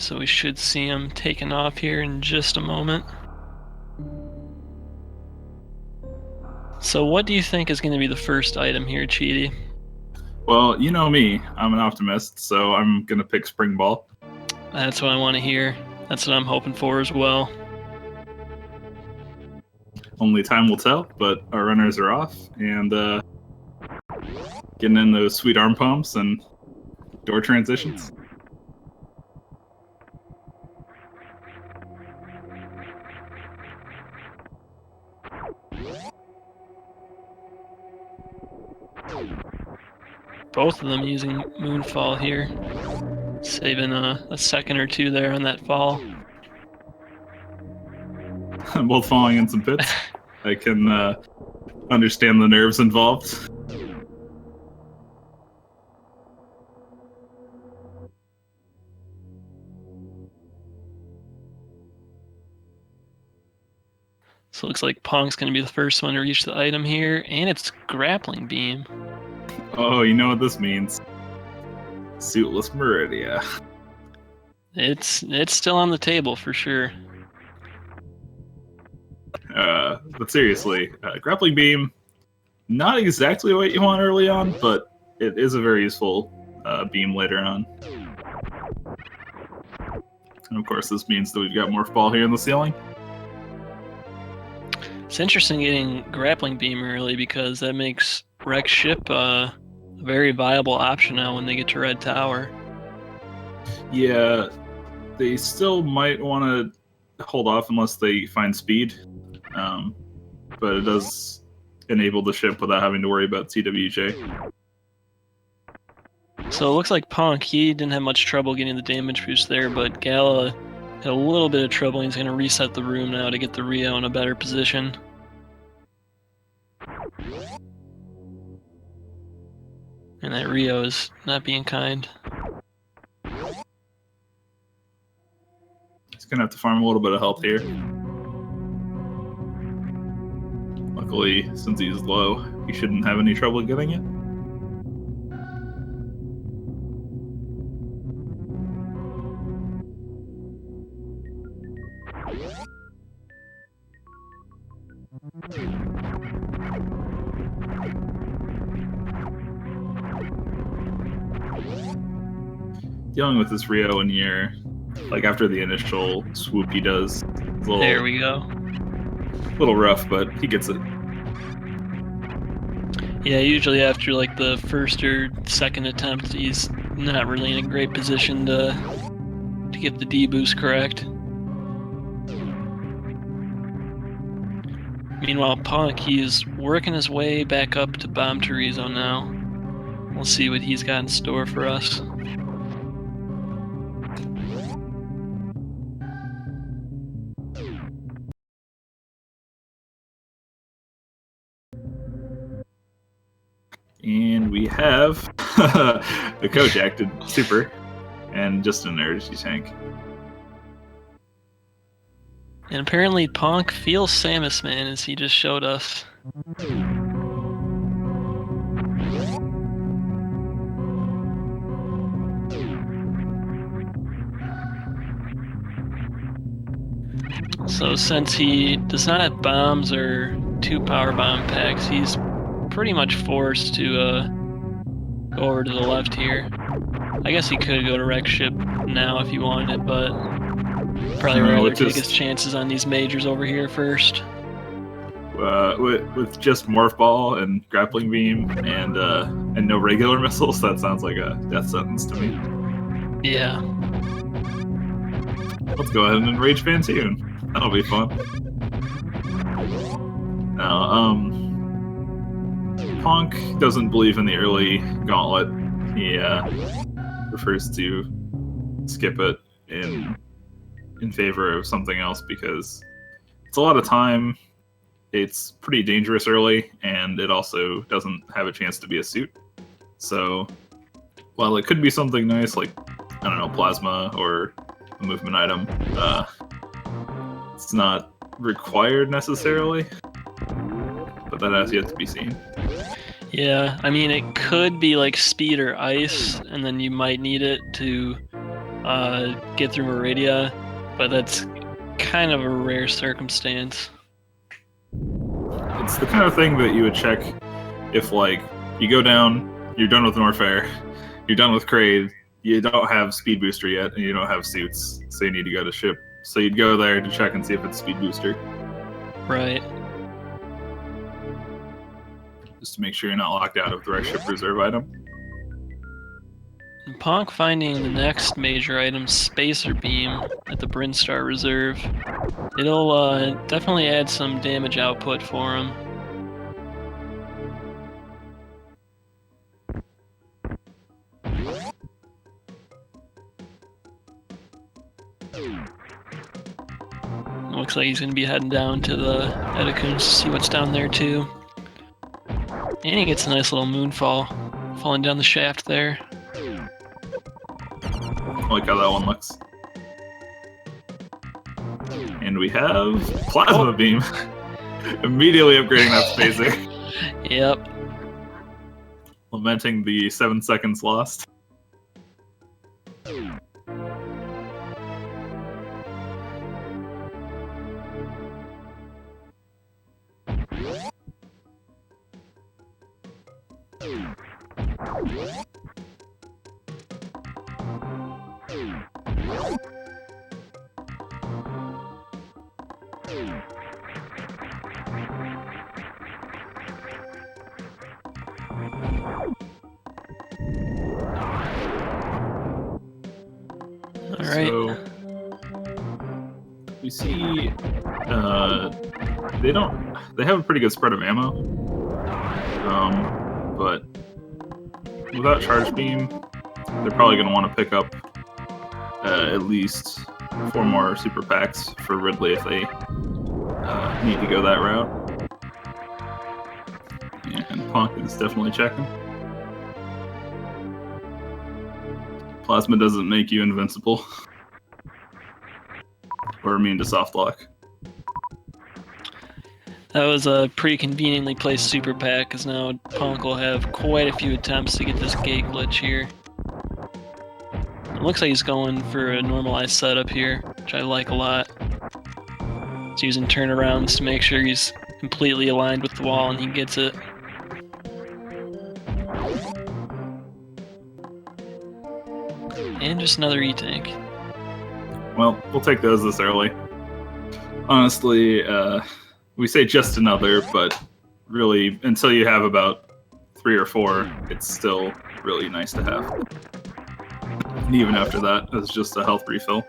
so we should see him taking off here in just a moment. So what do you think is going to be the first item here, Cheaty? Well, you know me. I'm an optimist, so I'm going to pick Spring Ball. That's what I want to hear. That's what I'm hoping for as well. Only time will tell, but our runners are off, and getting in those sweet arm pumps and door transitions. Both of them using Moonfall here. Saving a second or two there on that fall. Both falling in some pits. I can understand the nerves involved. So it looks like Ponk's going to be the first one to reach the item here, and it's Grappling Beam. Oh, you know what this means. Suitless Maridia. It's still on the table for sure. But seriously, Grappling Beam, not exactly what you want early on, but it is a very useful beam later on. And of course, this means that we've got Morph Ball here in the ceiling. It's interesting getting Grappling Beam early because that makes Wreck Ship a very viable option now when they get to Red Tower. Yeah, they still might want to hold off unless they find speed, but it does enable the ship without having to worry about CWJ. So it looks like Ponk, he didn't have much trouble getting the damage boost there, but Gala had a little bit of trouble. He's going to reset the room now to get the Rio in a better position. And that Rio is not being kind. He's going to have to farm a little bit of health here. Luckily, since he's low, he shouldn't have any trouble getting it. Dealing with this Rio when you're, like, after the initial swoop he does, there we go. A little rough, but he gets it. Yeah, usually after like the first or second attempt, he's not really in a great position to get the D boost correct. Meanwhile, Punk, he's working his way back up to Bomb Chorizo now. We'll see what he's got in store for us. And we have the coach acted super and just an energy tank. And apparently Ponk feels Samus Man as he just showed us. So since he does not have bombs or 2 power bomb packs, he's pretty much forced to go over to the left here. I guess he could go to Wreck Ship now if he wanted, but probably rather take his chances on these majors over here first. With just Morph Ball and Grappling Beam and no regular missiles, that sounds like a death sentence to me. Yeah. Let's go ahead and enrage Phantoon. That'll be fun. Now, Ponk doesn't believe in the early gauntlet. He prefers to skip it in favor of something else because it's a lot of time, it's pretty dangerous early, and it also doesn't have a chance to be a suit. So while it could be something nice like, I don't know, plasma or a movement item, it's not required necessarily, but that has yet to be seen. Yeah, I mean, it could be like speed or ice, and then you might need it to get through Maridia, but that's kind of a rare circumstance. It's the kind of thing that you would check if, like, you go down, you're done with Norfair, you're done with Kraid, you don't have Speed Booster yet, and you don't have suits, so you need to go to ship. So you'd go there to check and see if it's Speed Booster. Right. Just to make sure you're not locked out of the right ship reserve item. And Ponk finding the next major item, Spacer Beam, at the Brinstar Reserve. It'll definitely add some damage output for him. Looks like he's going to be heading down to the Edecuns to see what's down there too. And he gets a nice little moonfall falling down the shaft there. I like how that one looks. And we have Plasma Beam. Immediately upgrading that spacer. Yep. Lamenting the 7 seconds lost. Alright. So we see they have a pretty good spread of ammo. But without Charge Beam, they're probably going to want to pick up at least 4 more super packs for Ridley if they need to go that route. And Ponk is definitely checking. Plasma doesn't make you invincible or immune to soft lock. That was a pretty conveniently placed super pack, because now Ponk will have quite a few attempts to get this gate glitch here. It looks like he's going for a normalized setup here, which I like a lot. He's using turnarounds to make sure he's completely aligned with the wall and he gets it. And just another E-Tank. Well, we'll take those this early. Honestly, we say just another, but really, until you have about 3 or 4, it's still really nice to have. And even after that, it's just a health refill.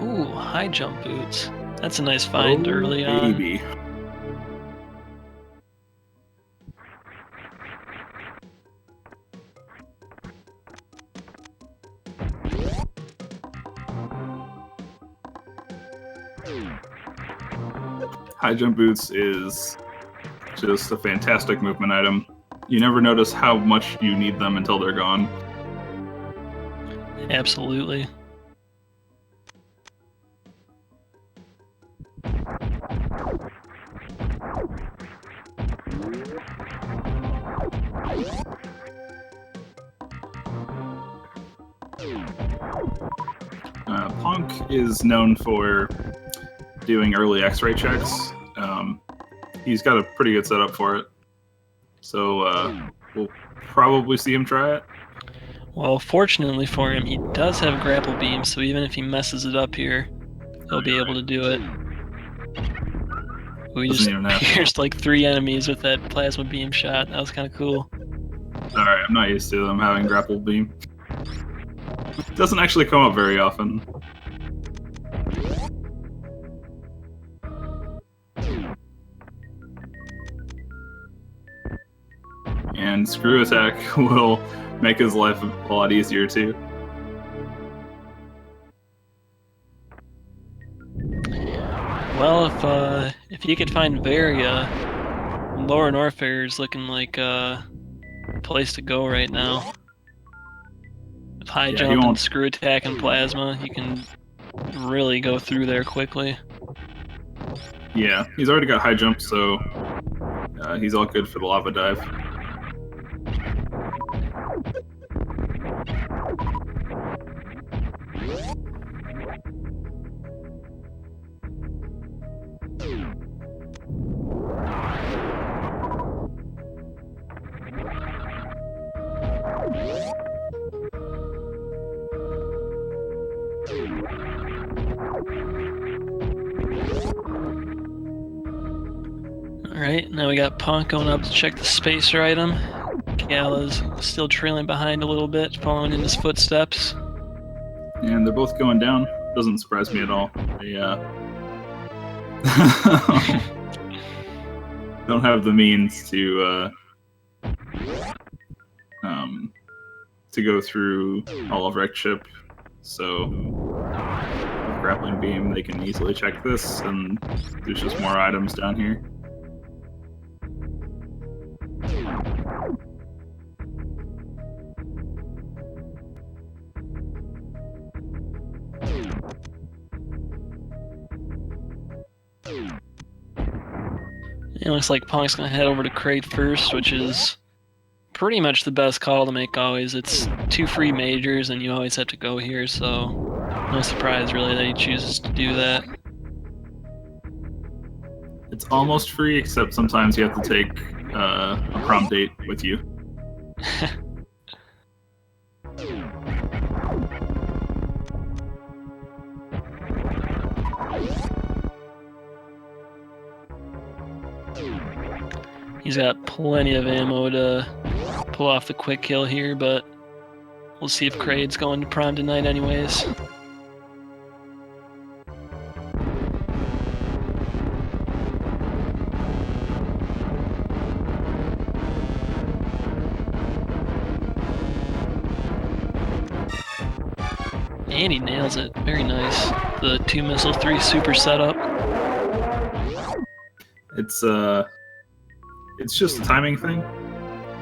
Ooh, high jump boots. That's a nice find early on. Baby. High jump boots is just a fantastic movement item. You never notice how much you need them until they're gone. Absolutely. Ponk is known for doing early X-ray checks. He's got a pretty good setup for it, so we'll probably see him try it. Well, fortunately for him, he does have grapple beam, so even if he messes it up here, he'll be able to do it. We just pierced like 3 enemies with that plasma beam shot. That was kind of cool. Alright, I'm not used to them having grapple beam. It doesn't actually come up very often. And screw attack will make his life a lot easier too. Well, if you could find Varia, Lower Norfair is looking like a place to go right now. With high Yeah, jump and screw attack and plasma, you can really go through there quickly. Yeah, he's already got high jump, so he's all good for the lava dive. Alright, now we got Ponk going up to check the spacer item. Gala's still trailing behind a little bit, following in his footsteps. And they're both going down. Doesn't surprise me at all. They don't have the means to go through all of Wreck Ship, so with Grappling Beam they can easily check this, and there's just more items down here. It looks like Punk's gonna head over to Crate first, which is pretty much the best call to make always. It's 2 free majors and you always have to go here, so no surprise really that he chooses to do that. It's almost free, except sometimes you have to take a prom date with you. He's got plenty of ammo to pull off the quick kill here, but we'll see if Kraid's going to prom tonight anyways. And he nails it. Very nice. The 2 missile 3 super setup. It's just a timing thing.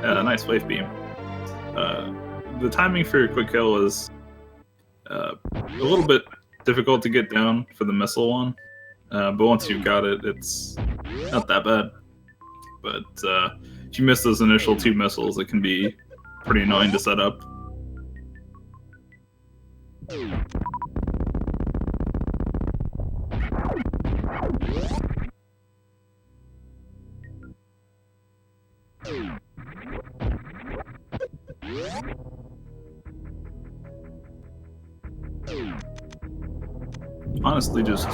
Nice wave beam. The timing for quick kill is a little bit difficult to get down for the missile one, but once you've got it, it's not that bad. But if you miss those initial 2 missiles, it can be pretty annoying to set up. Honestly, just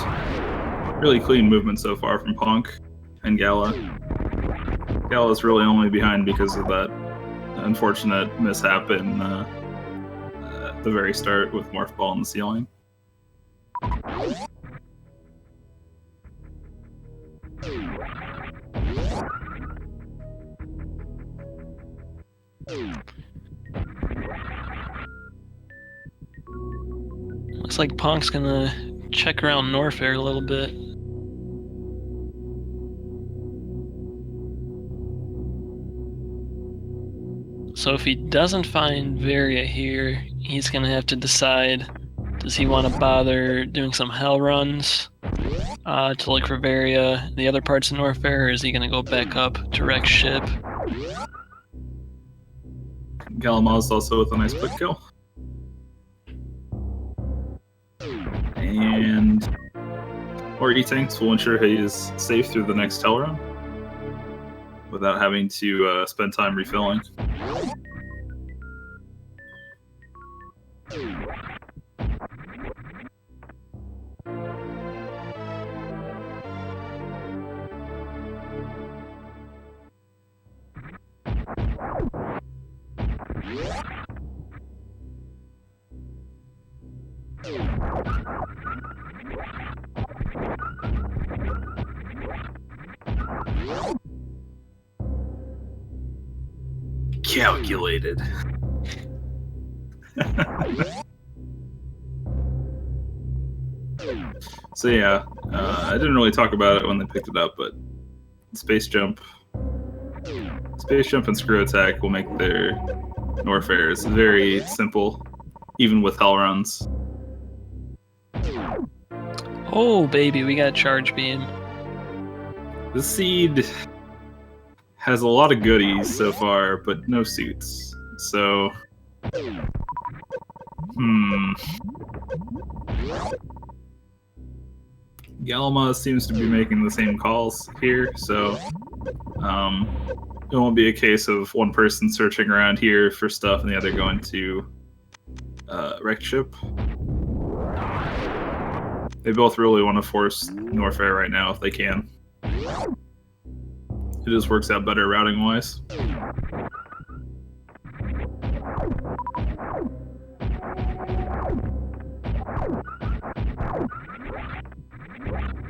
really clean movement so far from Ponk and Gala. Gala's really only behind because of that unfortunate mishap in the very start with Morph Ball in the ceiling. Looks like Punk's gonna check around Norfair a little bit. So if he doesn't find Varia here, he's gonna have to decide, does he want to bother doing some hell runs to look for Varia in the other parts of Norfair, or is he gonna go back up to Wreck Ship? Galamoz also with a nice quick kill. And more E-Tanks will ensure he is safe through the next hell run without having to spend time refilling. Calculated. So yeah, I didn't really talk about it when they picked it up, but Space Jump and Screw Attack will make their Norfairs very simple even with hell runs. Oh, baby, we got charge beam. This seed has a lot of goodies so far, but no suits. So, galamoz seems to be making the same calls here, so it won't be a case of one person searching around here for stuff and the other going to wrecked ship. They both really want to force Norfair right now if they can. It just works out better routing-wise.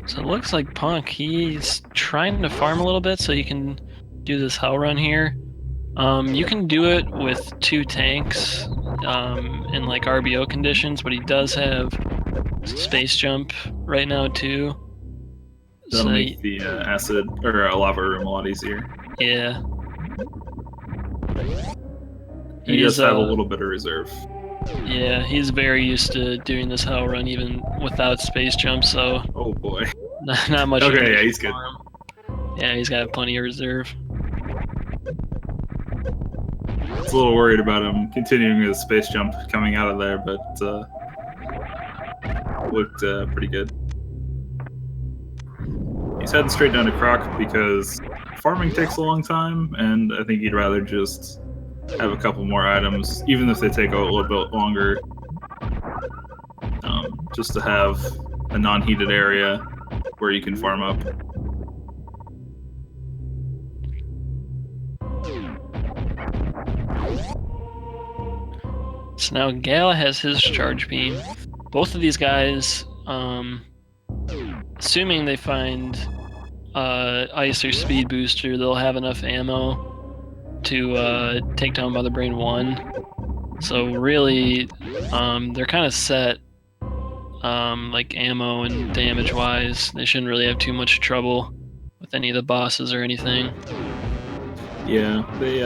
So it looks like Ponk, he's trying to farm a little bit so he can do this hell run here. You can do it with 2 tanks in like RBO conditions, but he does have space jump right now too. That'll make the acid or lava room a lot easier. Yeah. He does have a little bit of reserve. Yeah, he's very used to doing this hell run even without space jump, so... Oh boy. Not much. Okay, yeah, he's good. Yeah, he's got plenty of reserve. I was a little worried about him continuing his space jump coming out of there, but looked pretty good. He's heading straight down to Croc because farming takes a long time, and I think he'd rather just have a couple more items, even if they take a little bit longer, just to have a non-heated area where you can farm up. So now Gala has his charge beam. Both of these guys, assuming they find ice or speed booster, they'll have enough ammo to take down Mother Brain 1. So really, they're kind of set, like ammo and damage wise. They shouldn't really have too much trouble with any of the bosses or anything. Yeah, they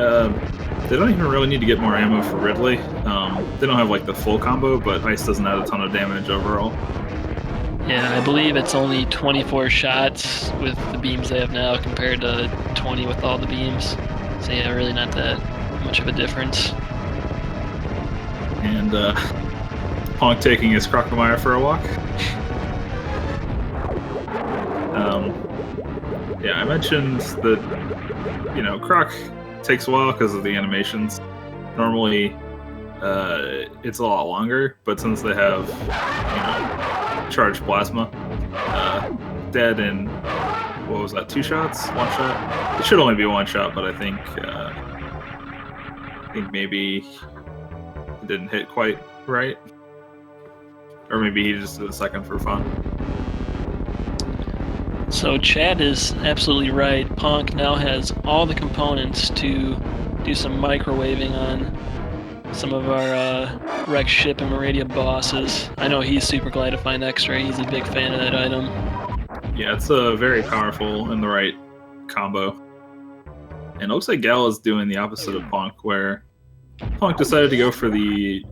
don't even really need to get more ammo for Ridley. They don't have like the full combo, but ice doesn't add a ton of damage overall. Yeah, I believe it's only 24 shots with the beams they have now compared to 20 with all the beams. So yeah, really not that much of a difference. And Ponk taking his Crocomire for a walk. Yeah, I mentioned that, you know, Croc takes a while because of the animations. Normally, it's a lot longer, but since they have, you know, charged plasma, dead in, what was that, 2 shots? 1 shot? It should only be 1 shot, but I think maybe it didn't hit quite right. Or maybe he just did a second for fun. So Chad is absolutely right. Ponk now has all the components to do some microwaving on some of our wrecked ship and Maridia bosses. I know he's super glad to find X-Ray. He's a big fan of that item. Yeah, it's very powerful in the right combo. And it looks like Gal is doing the opposite of Ponk, where Ponk decided to go for the,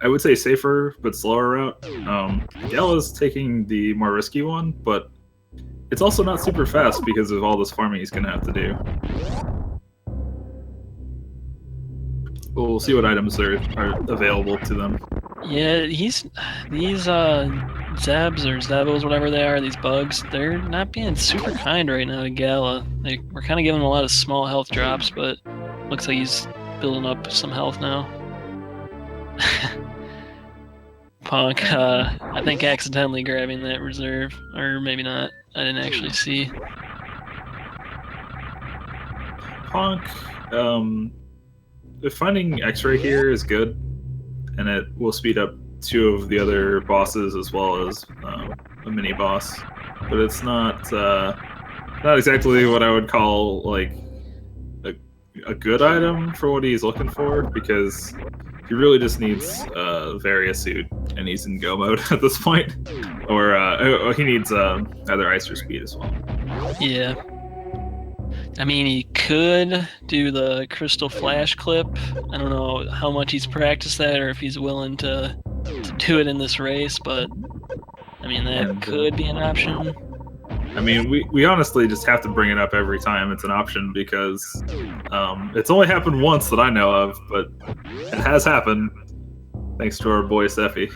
I would say, safer but slower route. Gal is taking the more risky one, but it's also not super fast because of all this farming he's going to have to do. We'll see what items are available to them. Yeah, these Zabs or Zabos, whatever they are, these bugs, they're not being super kind right now to Gala. We're kind of giving him a lot of small health drops, but looks like he's building up some health now. Ponk, I think accidentally grabbing that reserve, or maybe not. I didn't actually see. Ponk, finding X-Ray here is good, and it will speed up 2 of the other bosses as well as a mini boss. But it's not exactly what I would call like a good item for what he's looking for, because he really just needs Varia suit, and he's in go mode at this point. Or he needs either ice or speed as well. Yeah. I mean, he could do the crystal flash clip. I don't know how much he's practiced that or if he's willing to do it in this race, but I mean, that And, could be an option. I mean, we honestly just have to bring it up every time it's an option because it's only happened once that I know of, but it has happened thanks to our boy Seffi.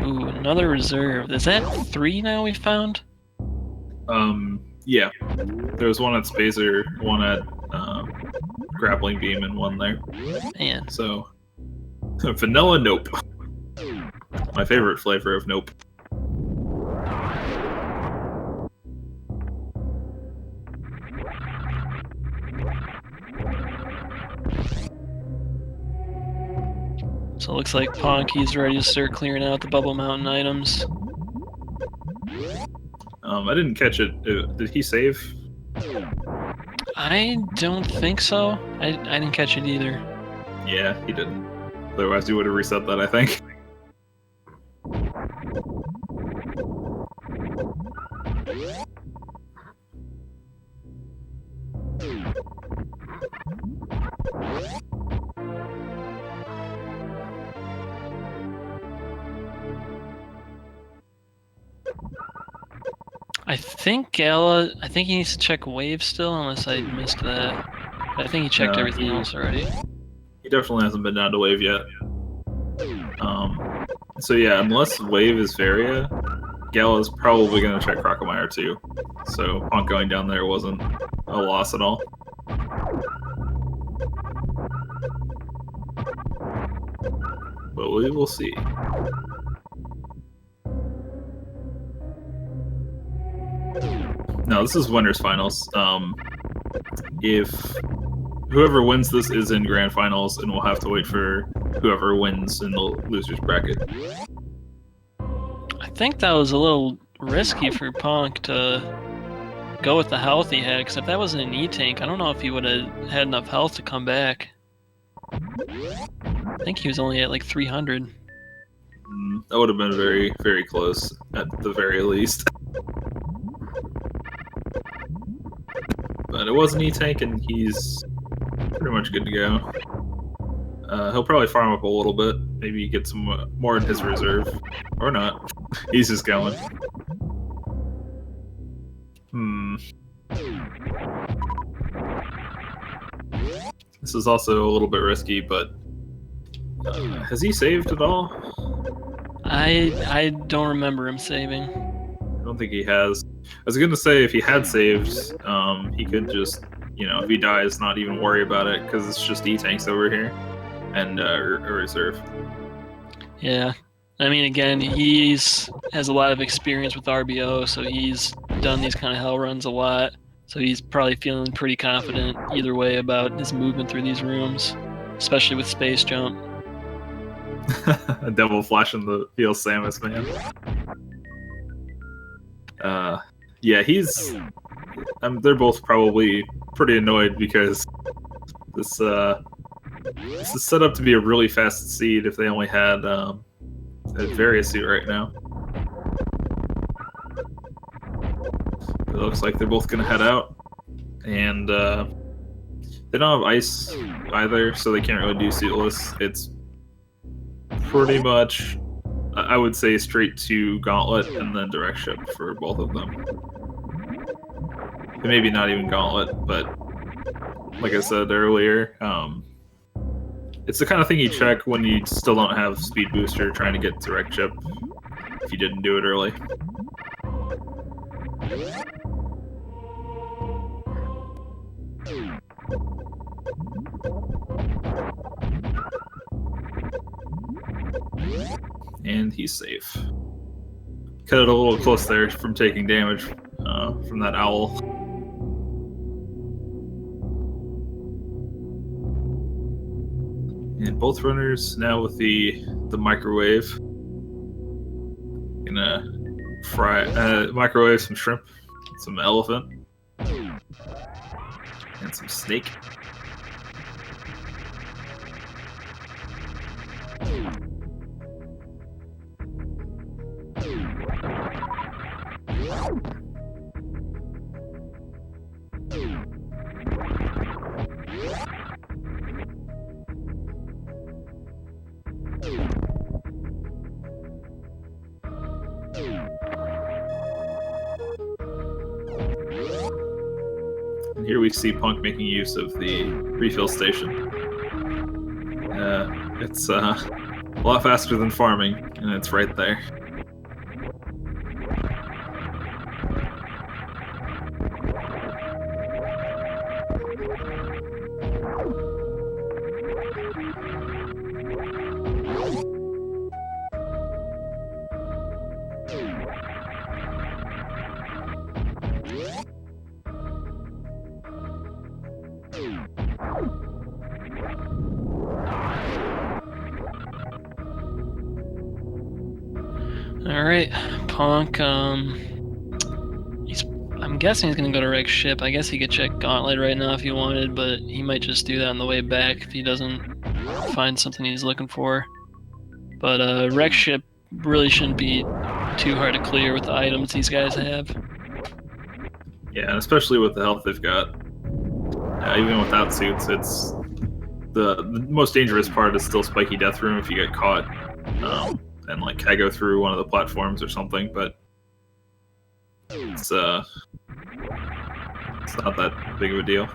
Ooh, another reserve. Is that 3 now we found? Yeah. There was one at Spacer, one at Grappling Beam, and one there. Man. So, vanilla nope. My favorite flavor of nope. So it looks like Ponky's ready to start clearing out the Bubble Mountain items. I didn't catch it. Did he save? I don't think so. I didn't catch it either. Yeah, he didn't. Otherwise, he would have reset that, I think. I think he needs to check wave still, unless I missed that. I think he checked everything else already. He definitely hasn't been down to wave yet. So yeah, unless wave is Varia, Gala's probably going to check Crocomire too. So Ponk going down there wasn't a loss at all. But we will see. No, this is winners finals. If whoever wins this is in grand finals, and we'll have to wait for whoever wins in the losers bracket. I think that was a little risky for Ponk to go with the health he had, because if that wasn't an E-Tank, I don't know if he would have had enough health to come back. I think he was only at like 300. That would have been very, very close, at the very least. But it was an E-Tank, and he's pretty much good to go. He'll probably farm up a little bit, maybe get some more in his reserve. Or not. He's just going. This is also a little bit risky, but has he saved at all? I don't remember him saving. I don't think he has. I was gonna say if he had saved, he could just, if he dies, not even worry about it, because it's just E-Tanks over here, and a reserve. Yeah. I mean, again, has a lot of experience with RBO, so he's done these kind of hell runs a lot. So he's probably feeling pretty confident either way about his movement through these rooms, especially with Space Jump. A devil flash in the field, Samus, man. Yeah, they're both probably pretty annoyed because this is set up to be a really fast seed if they only had a Varia suit right now. It looks like they're both gonna head out, and they don't have ice either, so they can't really do suitless. It's pretty much, I would say, straight to Gauntlet and then direct ship for both of them. And maybe not even Gauntlet, but like I said earlier, it's the kind of thing you check when you still don't have speed booster trying to get direct ship if you didn't do it early. And he's safe. Cut it a little close there from taking damage from that owl. And both runners now with the microwave. Gonna microwave some shrimp, some elephant, and some snake. here we see Ponk making use of the refill station. It's a lot faster than farming, and it's right there. Alright, Ponk, I'm guessing he's gonna go to Rex ship. I guess he could check Gauntlet right now if he wanted, but he might just do that on the way back if he doesn't find something he's looking for. But Rex ship really shouldn't be too hard to clear with the items these guys have. Yeah, and especially with the health they've got. Even without suits, it's the most dangerous part is still Spiky Death Room if you get caught. And like I go through one of the platforms or something, but it's not that big of a deal.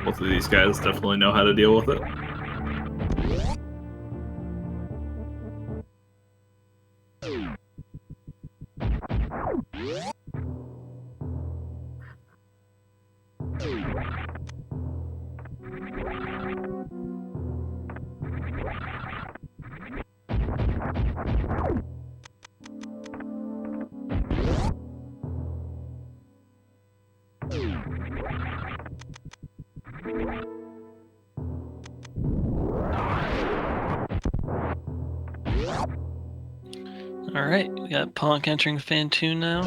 Both of these guys definitely know how to deal with it. Alright, we got Ponk entering Phantoon now.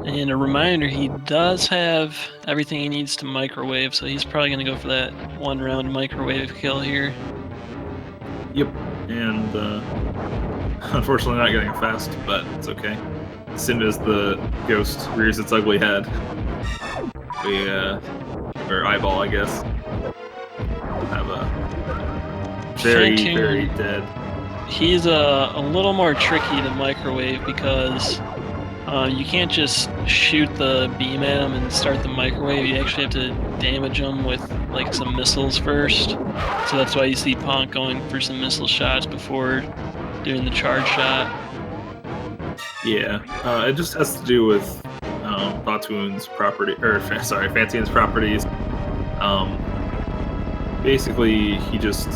And a reminder, he does have everything he needs to microwave, so he's probably going to go for that one-round microwave kill here. Yep, and unfortunately not getting it fast, but it's okay. As soon as the ghost rears its ugly head, or eyeball, I guess, have a very, Phantoon, very dead. He's a little more tricky to microwave because you can't just shoot the beam at him and start the microwave. You actually have to damage him with like some missiles first. So that's why you see Ponk going for some missile shots before doing the charge shot. Yeah, it just has to do with Phantoon's property, Phantoon's properties. Basically, he just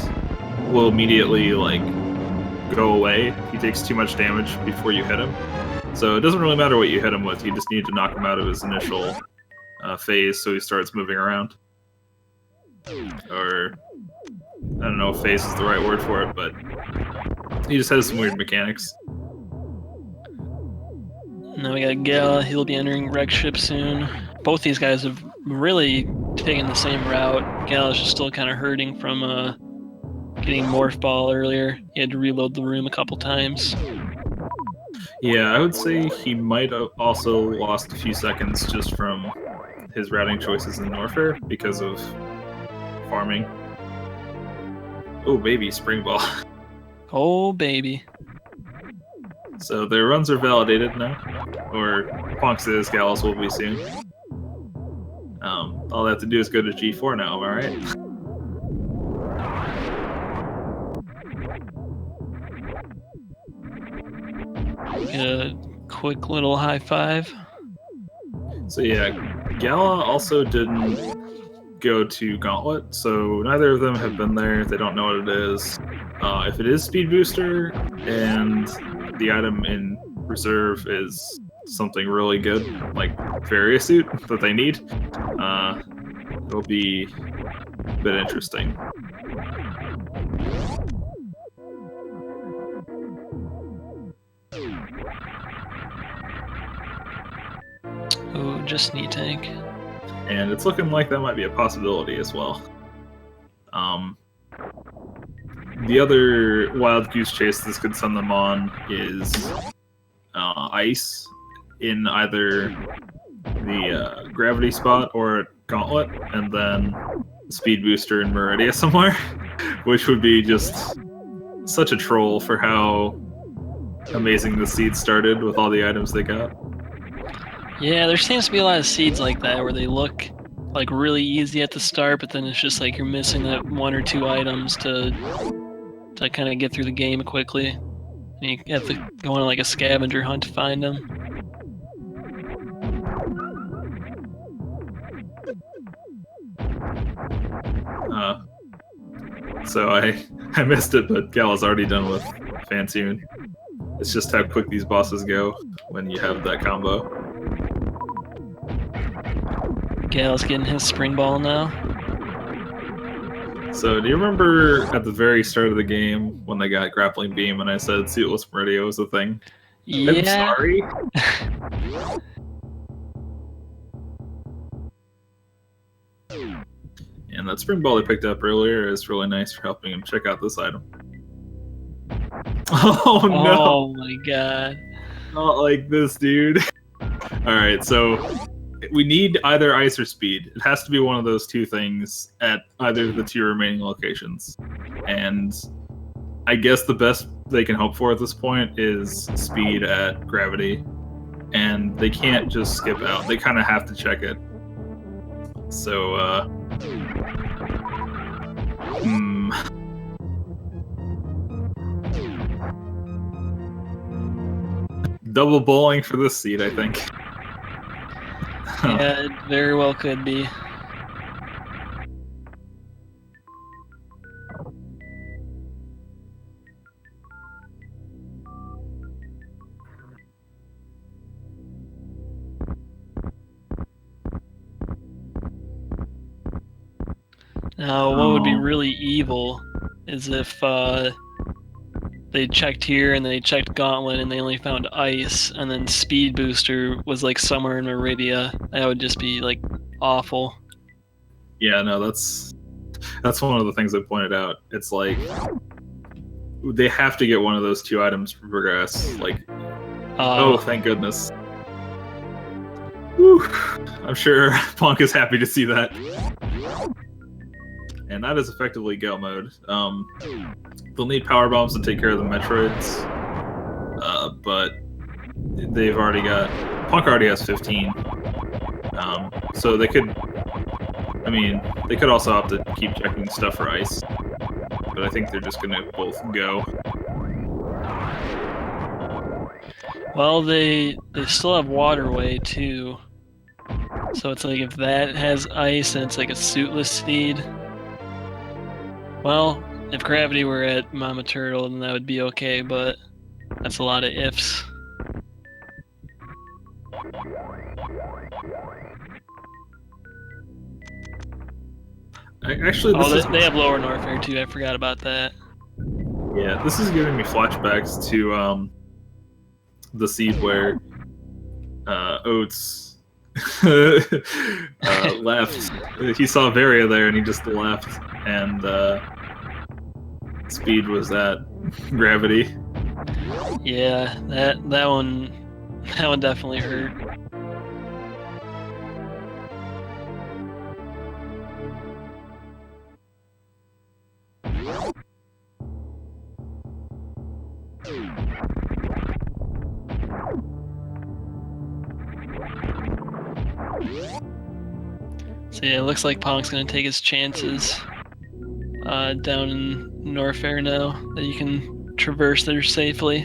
will immediately like go away. He takes too much damage before you hit him. So it doesn't really matter what you hit him with. You just need to knock him out of his initial phase, so he starts moving around. Or I don't know if phase is the right word for it, but he just has some weird mechanics. Now we got Gala. He'll be entering Rex ship soon. Both these guys have really taken the same route. Gala's just still kind of hurting from getting Morph Ball earlier. He had to reload the room a couple times. Yeah, I would say he might have also lost a few seconds just from his routing choices in Norfair because of farming. Oh, baby, Spring Ball. Oh, baby. So their runs are validated now, or Ponk's is, Gallus will be soon. All they have to do is go to G4 now, am I right? Get a quick little high five. So yeah, Gala also didn't go to Gauntlet, so neither of them have been there. They don't know what it is. If it is Speed Booster and the item in reserve is something really good, like Varia Suit that they need, it'll be a bit interesting. Oh, just knee tank. And it's looking like that might be a possibility as well. The other wild goose chase this could send them on is ice in either the gravity spot or Gauntlet, and then Speed Booster in Maridia somewhere, which would be just such a troll for how amazing the seeds started with all the items they got. Yeah, there seems to be a lot of seeds like that where they look like really easy at the start, but then it's just like you're missing that 1 or 2 items to kind of get through the game quickly. And you have to go on like a scavenger hunt to find them. So I missed it, but Gal's already done with Phantoon. It's just how quick these bosses go when you have that combo. Gal's getting his spring ball now. So do you remember at the very start of the game when they got Grappling Beam and I said Suitless Maridia was a thing? Yeah. I'm sorry. And that spring ball I picked up earlier is really nice for helping him check out this item. Oh no! Oh my god. Not like this, dude. Alright, so we need either ice or speed. It has to be one of those two things at either of the 2 remaining locations. And I guess the best they can hope for at this point is speed at gravity. And they can't just skip out. They kind of have to check it. So, double bowling for this seed, I think. Yeah, it very well could be. Now, what would be really evil is if they checked here and they checked Gauntlet and they only found ice, and then Speed Booster was like somewhere in Maridia. That would just be like awful. Yeah, no, that's one of the things I pointed out. It's like they have to get one of those 2 items to progress. Like, oh, thank goodness. Whew. I'm sure Ponk is happy to see that. And that is effectively Gale mode. They'll need power bombs to take care of the Metroids, but they've already got... Ponk already has 15. So they could... I mean, they could also have to keep checking stuff for ice. But I think they're just going to both go. Well, they still have Waterway, too. So it's like if that has ice and it's like a suitless speed... Well, if gravity were at Mama Turtle, then that would be okay, but that's a lot of ifs. Actually, they have lower Norfair too. I forgot about that. Yeah, this is giving me flashbacks to the seed where Oates left. He saw Varia there and he just left, and Speed was at gravity. Yeah, that one definitely hurt. So yeah, it looks like Ponk's gonna take his chances down in Norfair now that you can traverse there safely.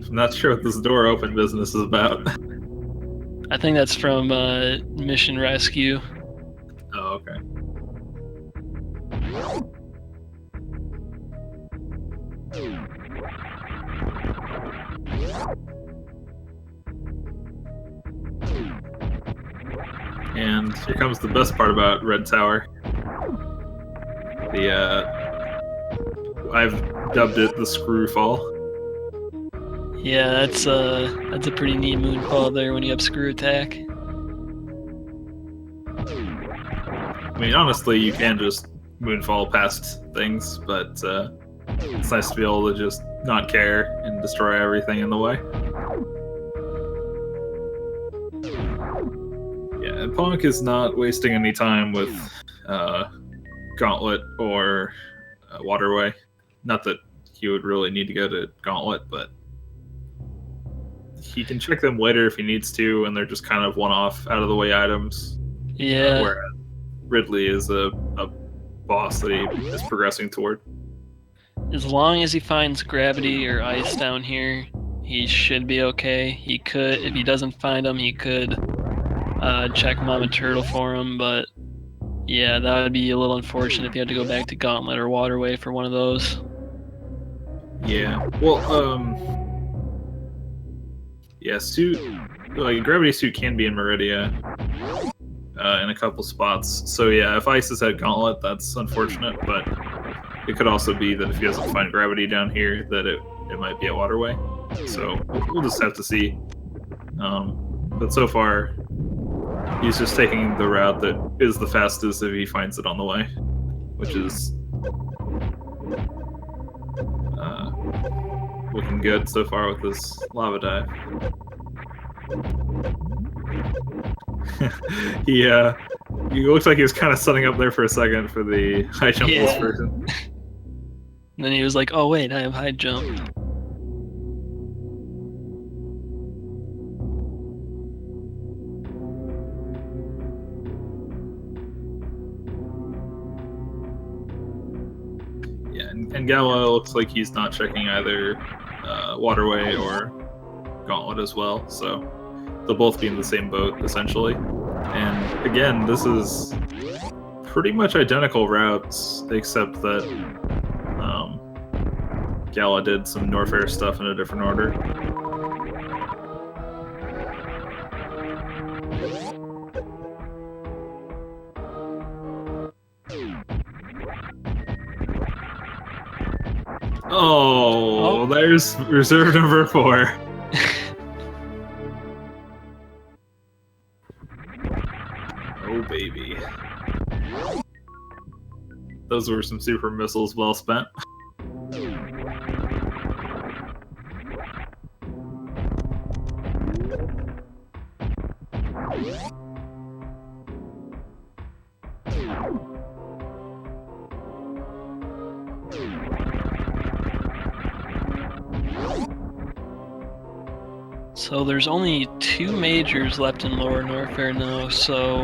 I'm not sure what this door open business is about. I think that's from Mission Rescue. Oh, okay. And here comes the best part about Red Tower. I've dubbed it the Screw Fall. Yeah, that's a pretty neat moonfall there when you have screw attack. I mean, honestly, you can just moonfall past things, but it's nice to be able to just not care and destroy everything in the way. Yeah, and Ponk is not wasting any time with Gauntlet or Waterway. Not that he would really need to go to Gauntlet, but he can check them later if he needs to, and they're just kind of one-off, out-of-the-way items. Yeah. Whereas Ridley is a boss that he is progressing toward. As long as he finds gravity or ice down here, he should be okay. He could, if he doesn't find them, he could check Mama Turtle for him, but yeah, that would be a little unfortunate if you had to go back to Gauntlet or Waterway for one of those. Yeah. Well, yeah, gravity suit can be in Maridia in a couple spots. So yeah, if ice is at Gauntlet, that's unfortunate, but it could also be that if he doesn't find gravity down here, that it might be at Waterway. So we'll just have to see. But so far, he's just taking the route that is the fastest if he finds it on the way, which is looking good so far with this lava dive. He looks like he was kind of setting up there for a second for the high jump version. And then he was like, oh wait, I have high jump. Yeah, and Gala looks like he's not checking either Waterway or Gauntlet as well, so they'll both be in the same boat, essentially. And again, this is pretty much identical routes, except that Gala did some Norfair stuff in a different order. Oh, there's reserve number 4. Oh, baby. Those were some super missiles well spent. So there's only 2 majors left in Lower Norfair now, so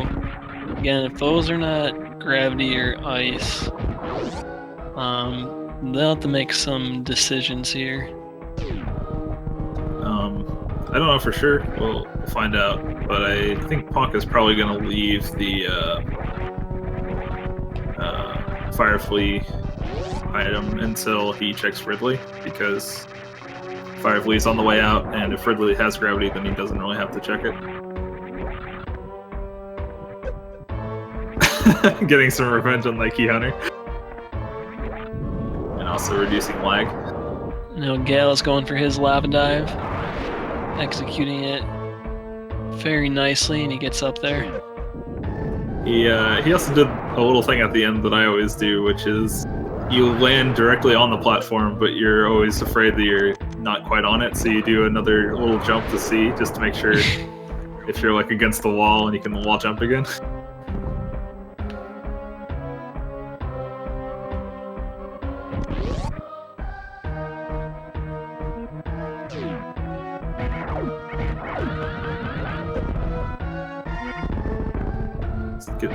again, if those are not gravity or ice, they'll have to make some decisions here. I don't know for sure. We'll find out, but I think Ponk is probably going to leave the Fire Flea item until he checks Ridley, because Fire Flea's on the way out, and if Ridley has gravity, then he doesn't really have to check it. Getting some revenge on the Key Hunter. And also reducing lag. Now Gala's going for his lava dive, executing it very nicely, and he gets up there. He also did a little thing at the end that I always do, which is you land directly on the platform, but you're always afraid that you're not quite on it, so you do another little jump to see, just to make sure if you're like against the wall and you can wall jump again.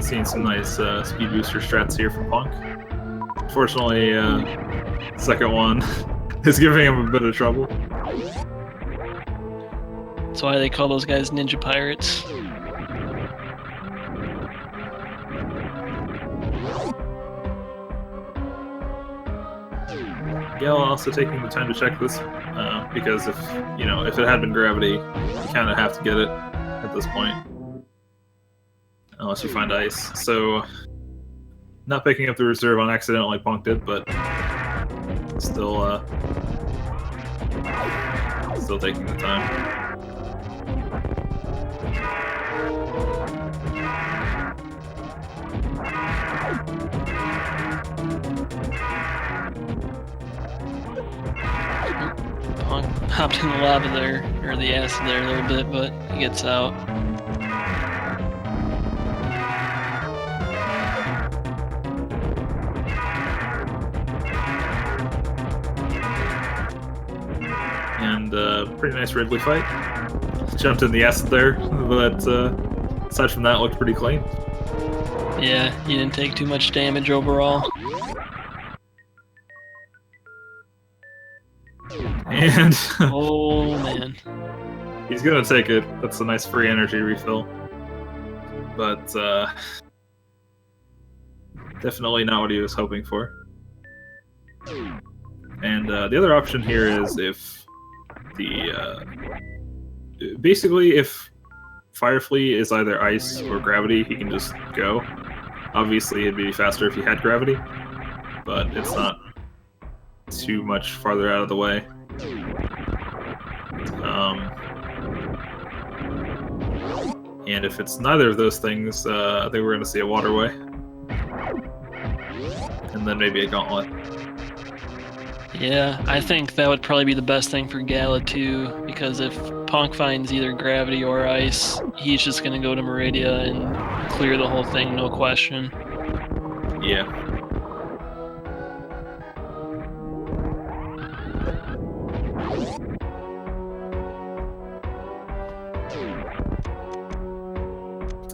Seeing some nice speed booster strats here from Ponk. Unfortunately, second one is giving him a bit of trouble. That's why they call those guys ninja pirates. Gala also taking the time to check this, because if it had been gravity, you kind of have to get it at this point. Unless you find ice. So, not picking up the reserve on accident like Ponk did, but still taking the time. Ponk hopped in the lava there, or the acid there a little bit, but he gets out. and pretty nice Ridley fight. Jumped in the acid there, but aside from that, looked pretty clean. Yeah, he didn't take too much damage overall. And oh man, he's gonna take it. That's a nice free energy refill. But definitely not what he was hoping for. And the other option here is if the basically if Firefly is either ice or gravity, he can just go. Obviously, it'd be faster if he had gravity, but it's not too much farther out of the way. And if it's neither of those things, I think we're going to see a waterway. And then maybe a gauntlet. Yeah, I think that would probably be the best thing for Gala too, because if Ponk finds either gravity or ice, he's just gonna go to Maridia and clear the whole thing, no question. Yeah.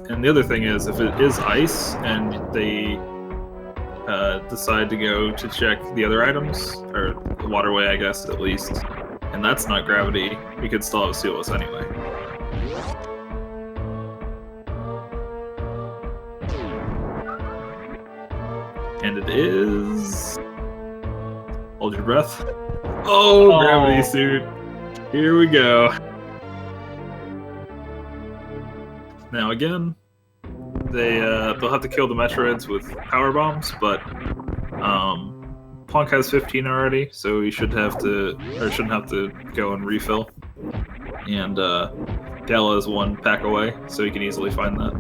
And the other thing is, if it is ice and they decide to go to check the other items, or the waterway, I guess, at least, and that's not gravity, we could still have a Sealess anyway. And it is... Hold your breath. Oh, gravity suit! Here we go. Now again, they'll have to kill the Metroids with power bombs, but Ponk has 15 already, so he shouldn't have to go and refill. And Gala is one pack away, so he can easily find that.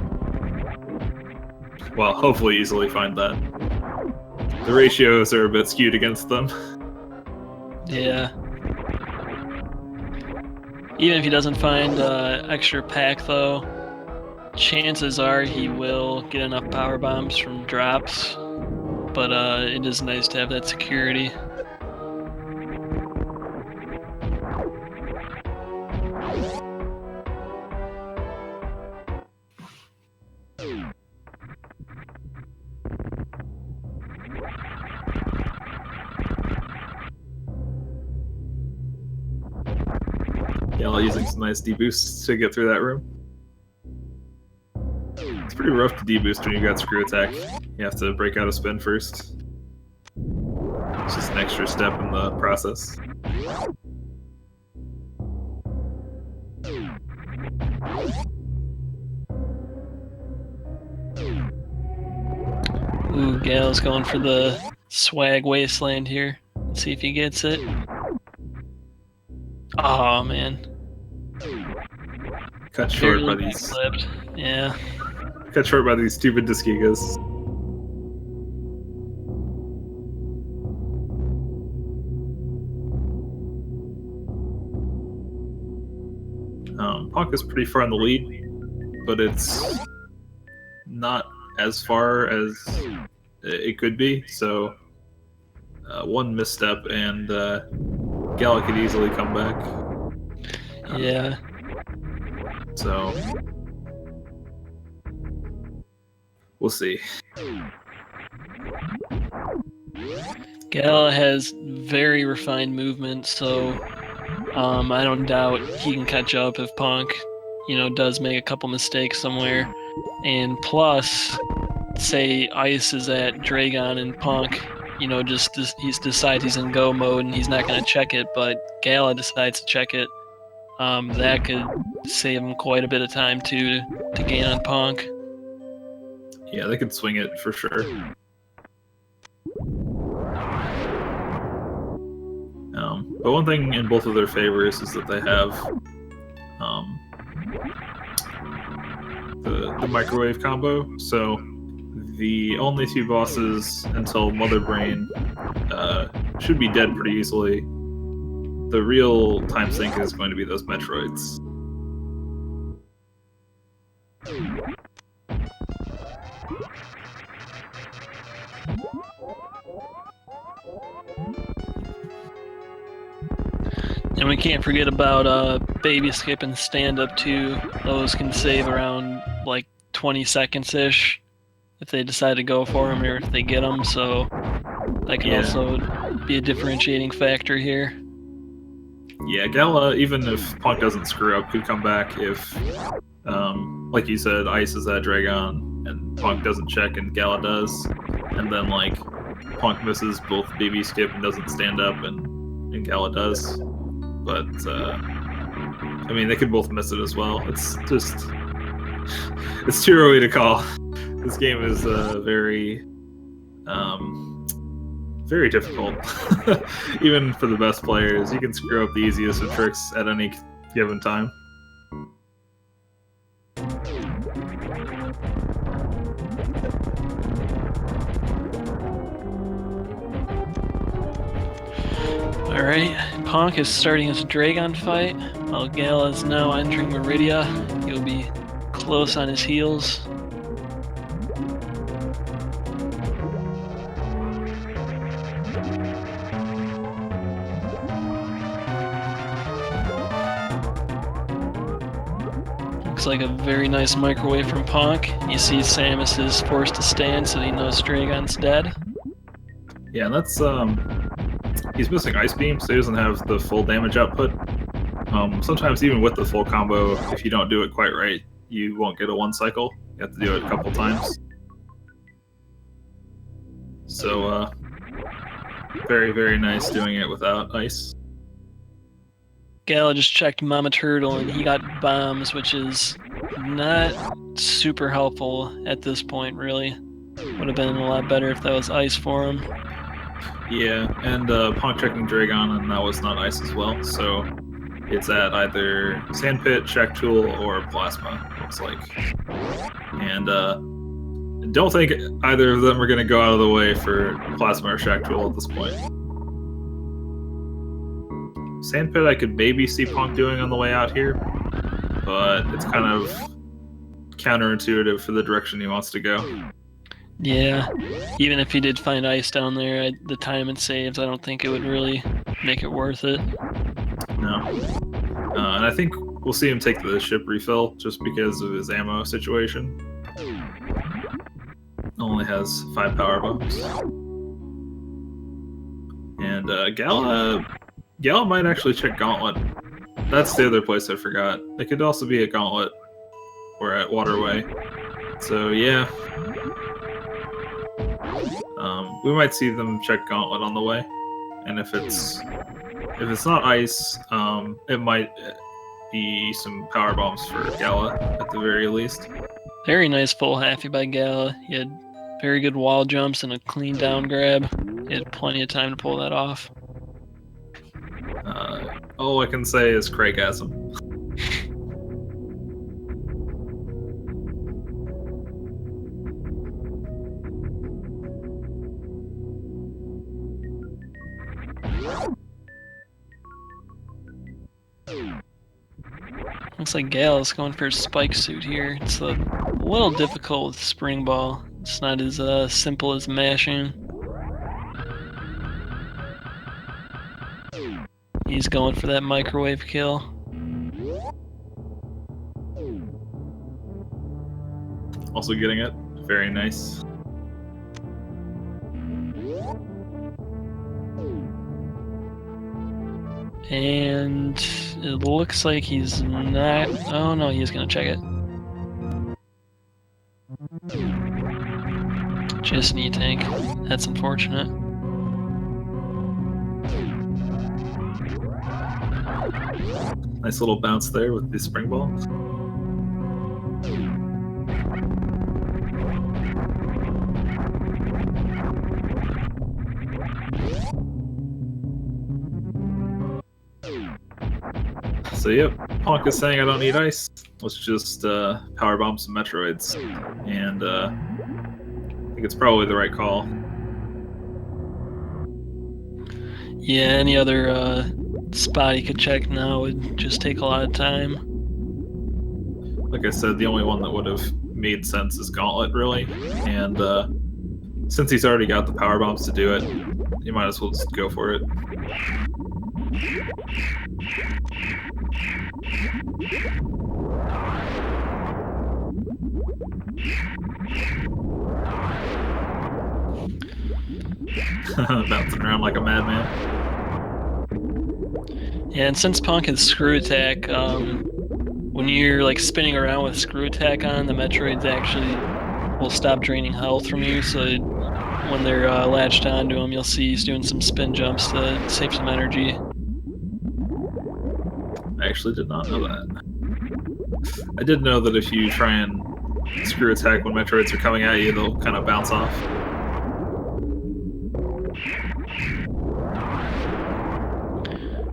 Well, hopefully easily find that. The ratios are a bit skewed against them. Yeah. Even if he doesn't find extra pack, though, chances are he will get enough power bombs from drops, but it is nice to have that security. Yeah, using some nice deboosts to get through that room. It's pretty rough to deboost when you got screw attack. You have to break out a spin first. It's just an extra step in the process. Ooh, Gal's going for the swag wasteland here. Let's see if he gets it. Oh man. Cut short by these. Flipped. Yeah. Cut short by these stupid Disgigas. Ponk is pretty far in the lead, but it's not as far as it could be, so one misstep and Gala could easily come back. Yeah. So we'll see. Gala has very refined movement, so I don't doubt he can catch up if Ponk, does make a couple mistakes somewhere. And plus, say Ice is at Draygon and Ponk, he decides he's in go mode and he's not going to check it, but Gala decides to check it. That could save him quite a bit of time too to gain on Ponk. Yeah, they could swing it for sure. But one thing in both of their favors is that they have the microwave combo. So the only two bosses until Mother Brain should be dead pretty easily. The real time sink is going to be those Metroids. And we can't forget about baby skip and stand up too. Those can save around like 20 seconds-ish if they decide to go for them or if they get them, so that can also be a differentiating factor here. Yeah, Gala, even if Ponk doesn't screw up, could come back if, like you said, Ice is that Draygon, and Ponk doesn't check and Gala does, and then, like, Ponk misses both baby skip and doesn't stand up, and Gala does. But, I mean, they could both miss it as well. It's just... it's too early to call. This game is very difficult. Even for the best players, you can screw up the easiest of tricks at any given time. Alright, Ponk is starting his Draygon fight, while Gala is now entering Maridia. He'll be close on his heels. Looks like a very nice microwave from Ponk. You see Samus is forced to stand, so he knows Draygon's dead. Yeah, and that's he's missing Ice Beam, so he doesn't have the full damage output. Sometimes even with the full combo, if you don't do it quite right, you won't get a one cycle. You have to do it a couple times. So, very, very nice doing it without Ice. Gala just checked Mama Turtle and he got bombs, which is not super helpful at this point, really. Would have been a lot better if that was Ice for him. Yeah, and Ponk checking Draygon, and that was not Ice as well, so it's at either Sandpit, Shack Tool, or Plasma, looks like. And don't think either of them are going to go out of the way for Plasma or Shack Tool at this point. Sandpit I could maybe see Ponk doing on the way out here, but it's kind of counterintuitive for the direction he wants to go. Yeah, even if he did find Ice down there, the time it saves, I don't think it would really make it worth it. No. And I think we'll see him take the ship refill just because of his ammo situation. Only has 5 power bombs. And Gala might actually check Gauntlet. That's the other place I forgot. It could also be at Gauntlet or at Waterway. So yeah. We might see them check Gauntlet on the way. And if it's not Ice, it might be some power bombs for Gala at the very least. Very nice full halfie by Gala. He had very good wall jumps and a clean down grab. He had plenty of time to pull that off. All I can say is Craigasm. Looks like Gala's going for a spike suit here. It's a little difficult with Spring Ball. It's not as simple as mashing. He's going for that microwave kill. Also getting it. Very nice. And it looks like he's not... Oh no, he's gonna check it. Just an E-tank. That's unfortunate. Nice little bounce there with the spring ball. So yep, Ponk is saying I don't need ice. Let's just power bomb some Metroids. And I think it's probably the right call. Yeah, any other spot he could check now would just take a lot of time. Like I said, the only one that would have made sense is Gauntlet, really. And since he's already got the power bombs to do it, you might as well just go for it. Bouncing around like a madman. Yeah, and since Ponk has screw attack, when you're like spinning around with screw attack on, the Metroids actually will stop draining health from you. So when they're latched onto him, you'll see he's doing some spin jumps to save some energy. I actually did not know that. I did know that if you try and screw attack when Metroids are coming at you, they'll kind of bounce off.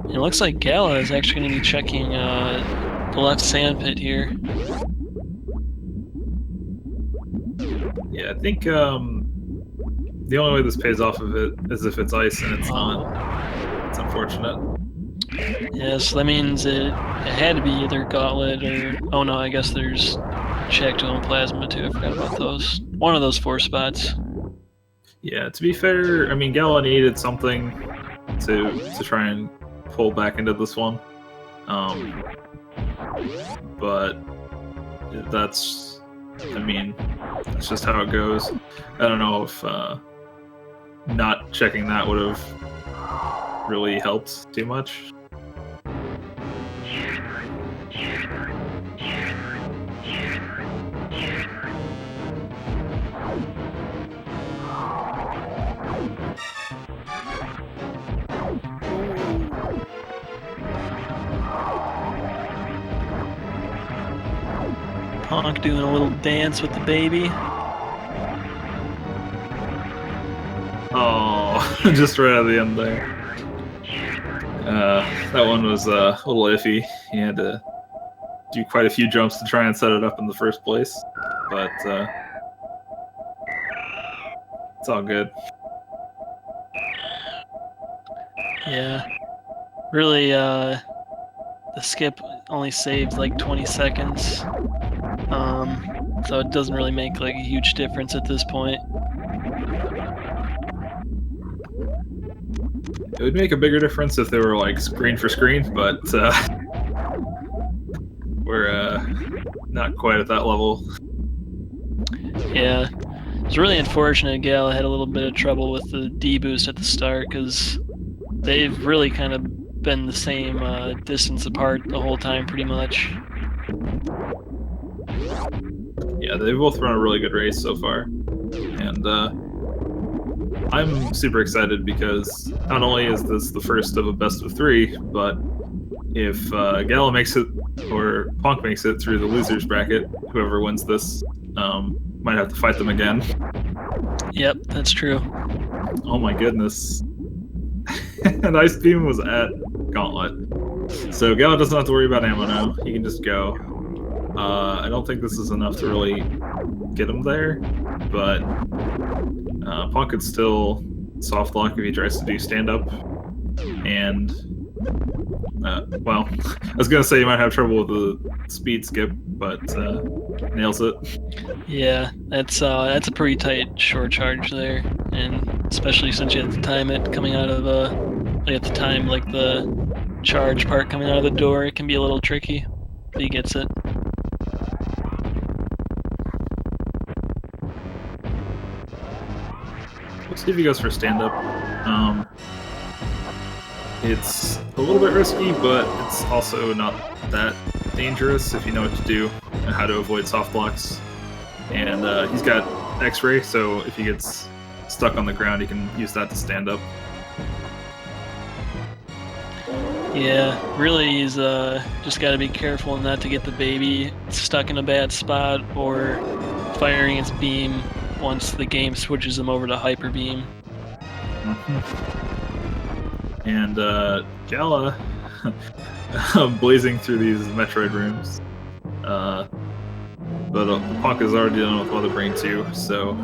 It looks like Gala is actually going to be checking the left sand pit here. Yeah, I think the only way this pays off of it is if it's ice, and it's not. It's unfortunate. Yeah, so that means it had to be either Gauntlet or... Oh no, I guess there's Checktool and Plasma too. I forgot about those. One of those 4 spots. Yeah, to be fair, I mean, Gala needed something to try and pull back into this one. But that's... I mean, that's just how it goes. I don't know if not checking that would have really helped too much. Ponk doing a little dance with the baby. Oh, just right at the end there. That one was a little iffy. He had to do quite a few jumps to try and set it up in the first place, but it's all good. Yeah. Really, the skip only saves like 20 seconds. So it doesn't really make like a huge difference at this point. It would make a bigger difference if they were like screen for screen, but we're not quite at that level. Yeah, it's really unfortunate Gal had a little bit of trouble with the D-boost at the start, because they've really kind of been the same distance apart the whole time pretty much. Yeah, they've both run a really good race so far, and I'm super excited because not only is this the first of a best of 3, but if Gala makes it or Ponk makes it through the losers bracket, whoever wins this might have to fight them again. Yep, that's true. Oh my goodness. And Ice Beam was at Gauntlet. So Gala doesn't have to worry about ammo now. He can just go. I don't think this is enough to really get him there, but Ponk could still soft lock if he tries to do stand-up. And, well, I was going to say you might have trouble with the speed skip, but nails it. Yeah, that's a pretty tight short charge there, and especially since you have to time it coming out of you have to time like the charge part coming out of the door, it can be a little tricky, but he gets it. Let's see if he goes for stand-up. It's a little bit risky, but it's also not that dangerous if you know what to do and how to avoid soft blocks. And he's got X-ray, so if he gets stuck on the ground, he can use that to stand up. Yeah, really he's just got to be careful not to get the baby stuck in a bad spot or firing its beam once the game switches him over to Hyper Beam. And Gala blazing through these Metroid rooms. But Ponk is already done with Mother Brain 2, so...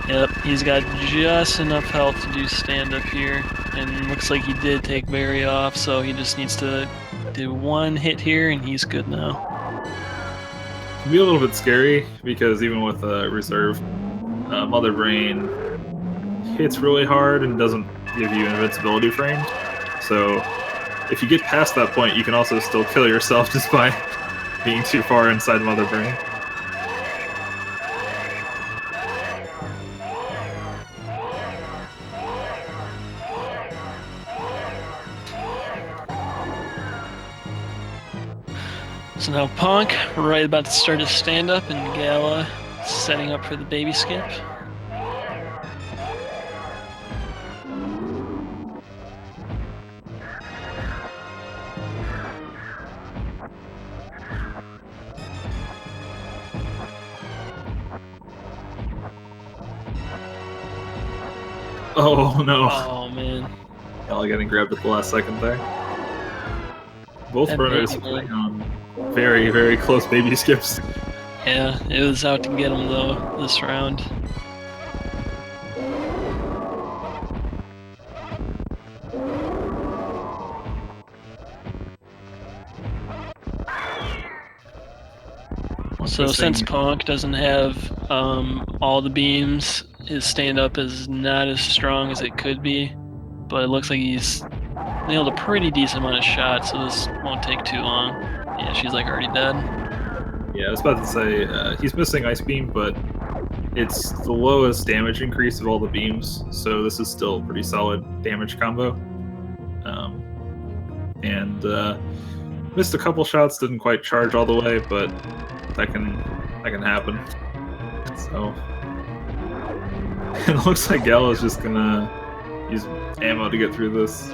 Yep, he's got just enough health to do stand-up here, and looks like he did take Barry off, so he just needs to do one hit here, and he's good now. It can be a little bit scary, because even with reserve, Mother Brain hits really hard and doesn't give you invincibility framed. So if you get past that point, you can also still kill yourself just by being too far inside Mother Brain. So now Ponk, right about to start his stand-up, and Gala setting up for the baby skip. Oh no! Oh man. Gala getting grabbed at the last second there. Both That runners baby putting on very, very close baby skips. Yeah, it was out to get him though this round. So since Ponk doesn't have all the beams, his stand-up is not as strong as it could be, but it looks like he's nailed a pretty decent amount of shots, so this won't take too long. Yeah, she's like already dead. Yeah, I was about to say, he's missing Ice Beam, but it's the lowest damage increase of all the beams, so this is still a pretty solid damage combo. Missed a couple shots, didn't quite charge all the way, but that can happen. So it looks like Gala's just gonna use ammo to get through this.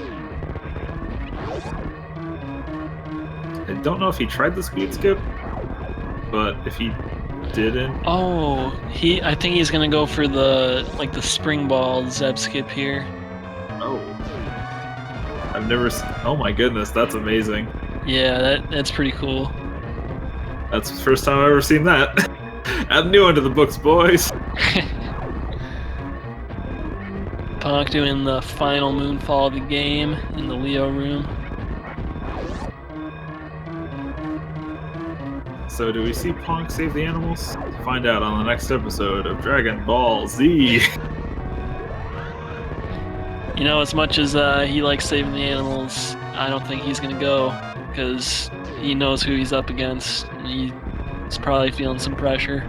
I don't know if he tried the speed skip, but if he didn't... Oh, I think he's gonna go for the spring ball Zeb skip here. Oh. I've never... Oh my goodness, that's amazing. Yeah, that's pretty cool. That's the first time I've ever seen that. Add new one to the books, boys. Ponk doing the final moonfall of the game in the Leo room. So do we see Ponk save the animals? Find out on the next episode of Dragon Ball Z. You know, as much as he likes saving the animals, I don't think he's gonna go, because he knows who he's up against, and he's probably feeling some pressure.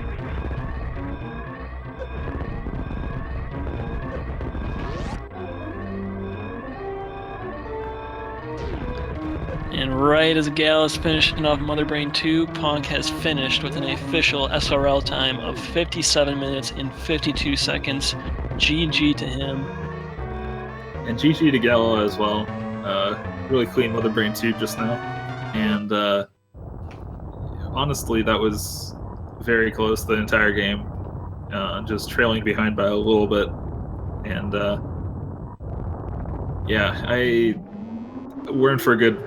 And right as Gal is finishing off Mother Brain 2, Ponk has finished with an official SRL time of 57 minutes and 52 seconds. GG to him. And GG to Gala as well. Really clean Mother Brain 2 just now. And honestly, that was very close the entire game. Just trailing behind by a little bit. And yeah, we're in for a good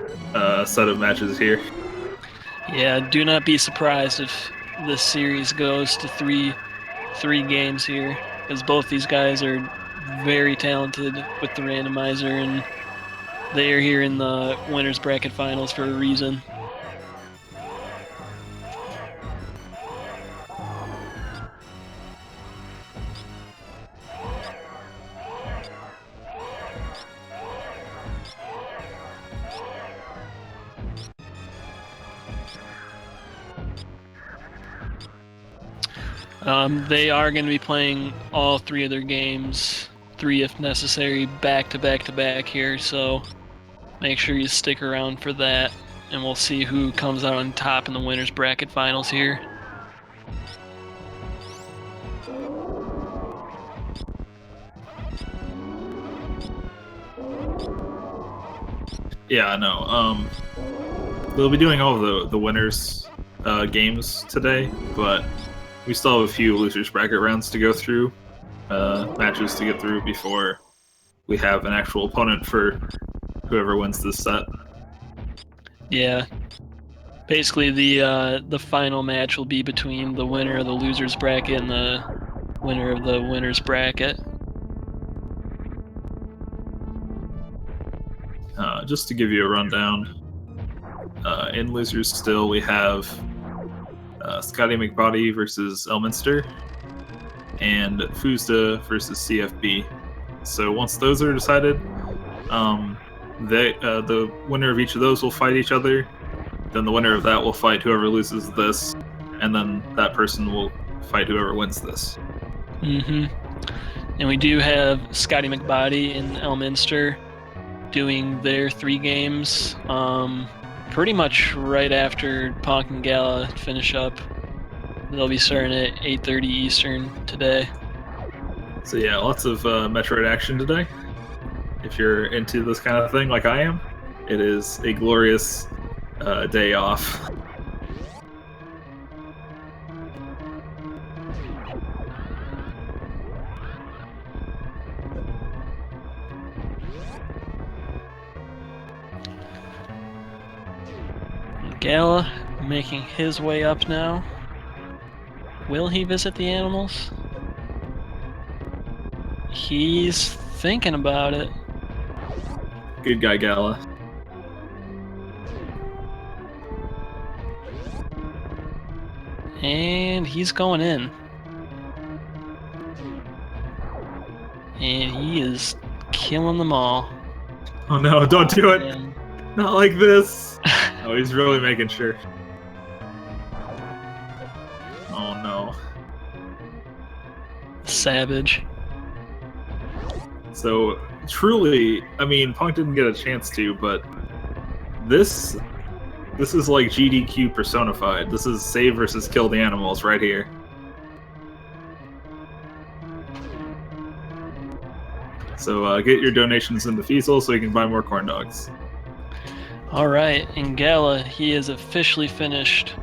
set of matches here. Yeah, do not be surprised if this series goes to three games here, because both these guys are very talented with the randomizer, and they are here in the winners bracket finals for a reason. They are going to be playing all three of their games, 3 if necessary, back to back here, so make sure you stick around for that, and we'll see who comes out on top in the winners bracket finals here. Yeah, no. They'll be doing all of the winners games today, but we still have a few losers bracket rounds to go through, matches to get through before we have an actual opponent for whoever wins this set. Yeah. Basically, the final match will be between the winner of the losers bracket and the winner of the winners bracket. Just to give you a rundown, in losers still we have Scotty McBody versus Elminster, and Fuzda versus CFB. So once those are decided, the winner of each of those will fight each other. Then the winner of that will fight whoever loses this, and then that person will fight whoever wins this. Mm-hmm. And we do have Scotty McBody and Elminster doing their 3 games pretty much right after Ponk and Gala finish up. They'll be starting at 8:30 Eastern today. So yeah, lots of Metroid action today. If you're into this kind of thing like I am, it is a glorious day off. Gala making his way up now. Will he visit the animals? He's thinking about it. Good guy, Gala. And he's going in. And he is killing them all. Oh no, don't do it! And Not like this! Oh, he's really making sure. Oh no. savage. So, truly, I mean, Punk didn't get a chance to, but this is like GDQ personified. This is save versus kill the animals right here. So get your donations into Fiesel so you can buy more corn dogs. Alright, in Gala, he is officially finished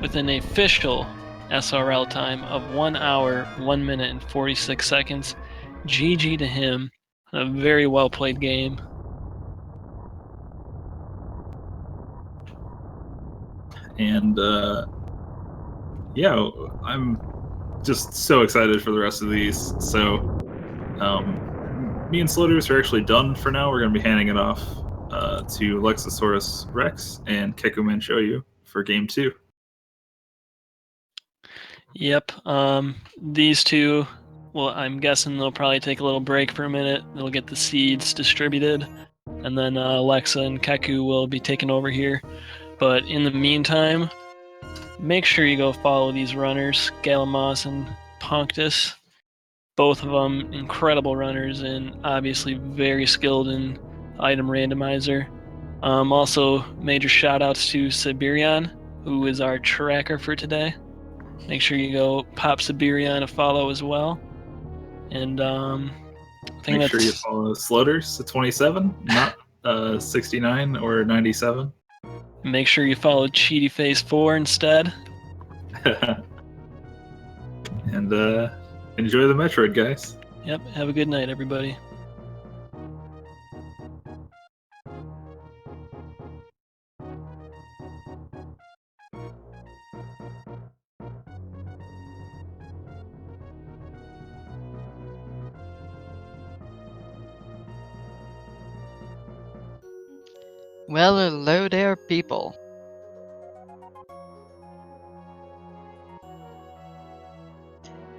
with an official SRL time of 1 hour, 1 minute, and 46 seconds. GG to him. A very well played game. And yeah, I'm just so excited for the rest of these. So me and Sloters are actually done for now. We're going to be handing it off to Lexosaurus Rex and Kekumen Shoyu for game 2. Yep. These two, well, I'm guessing they'll probably take a little break for a minute. They'll get the seeds distributed, and then Alexa and Keku will be taking over here. But in the meantime, make sure you go follow these runners, galamoz and Punctus. Both of them incredible runners and obviously very skilled in item randomizer. Also, major shout outs to Siberian, who is our tracker for today. Make sure you go pop Siberian a follow as well. And I think Make sure you follow Sloters at 27, not 69 or 97. Make sure you follow Cheaty Face 4 instead. And enjoy the Metroid, guys. Yep, have a good night, everybody. Well, hello there, people.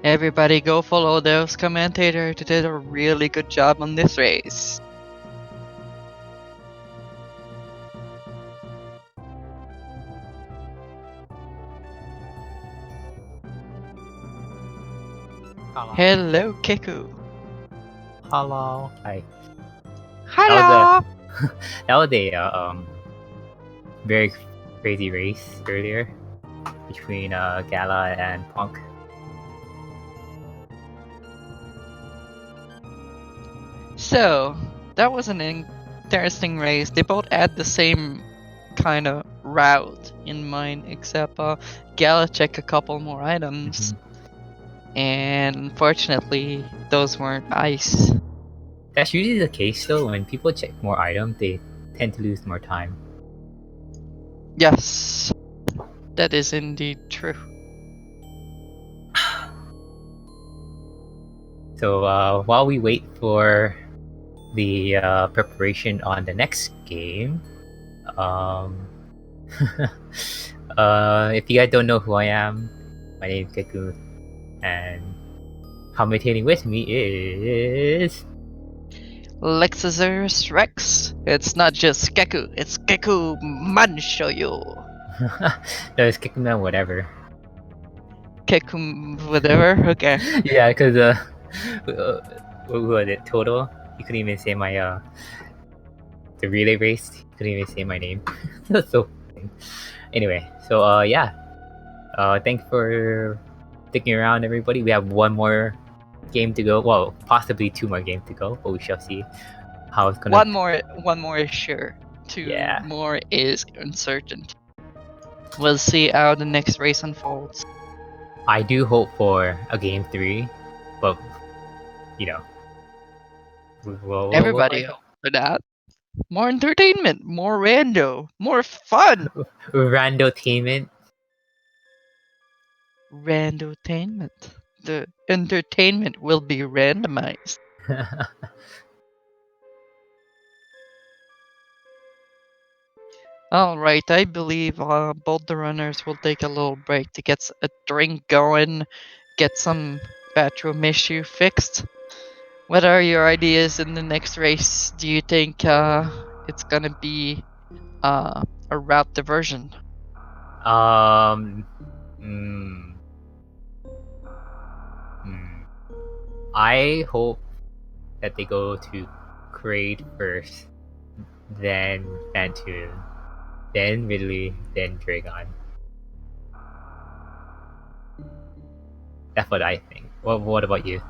Everybody go follow those commentators who did a really good job on this race. Hello, Kiku. Hello. Hi. Hello. That was a very crazy race earlier between Gala and Punk. So, that was an interesting race. They both had the same kind of route in mind, except Gala checked a couple more items. And unfortunately, those weren't ice. That's usually the case though. When people check more items, they tend to lose more time. Yes, that is indeed true. So while we wait for the preparation on the next game, if you guys don't know who I am, my name is Keku, and commentating with me is Lexosaurus Rex. It's not just Keku, it's Keku Manshoyo. No, it's Kickman, whatever. Keku whatever. Okay. Yeah, because what was it? Total. He couldn't even say my the relay race. He couldn't even say my name. That's so funny. Anyway, so yeah. Thanks for sticking around, everybody. We have one more game to go. Well, possibly two more games to go, but we shall see how it's gonna. One more is sure. Two Yeah. more is uncertain. We'll see how the next race unfolds. I do hope for a game 3, but you know, we'll Everybody find out. hope for that. More entertainment, more rando, more fun. Randotainment. Randotainment. The entertainment will be randomized. Alright, I believe both the runners will take a little break to get a drink going, get some bathroom issue fixed. What are your ideas in the next race? Do you think it's gonna be a route diversion? um. mm, mm. I hope that they go to Kraid first, then Phantoon, then Ridley, then Draygon. That's what I think. What about you?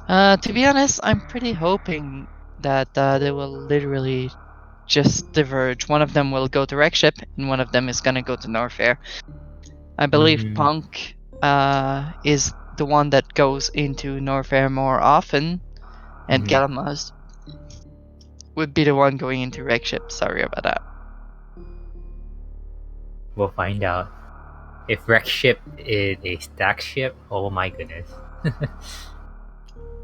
To be honest, I'm pretty hoping that they will literally just diverge. One of them will go to Wreckship, and one of them is gonna go to Norfair. I believe Mhm. Ponk is the one that goes into Norfair more often, and Mhm. galamoz would be the one going into Wreckship. Sorry about that. We'll find out. If Wreck Ship is a stack ship, oh my goodness.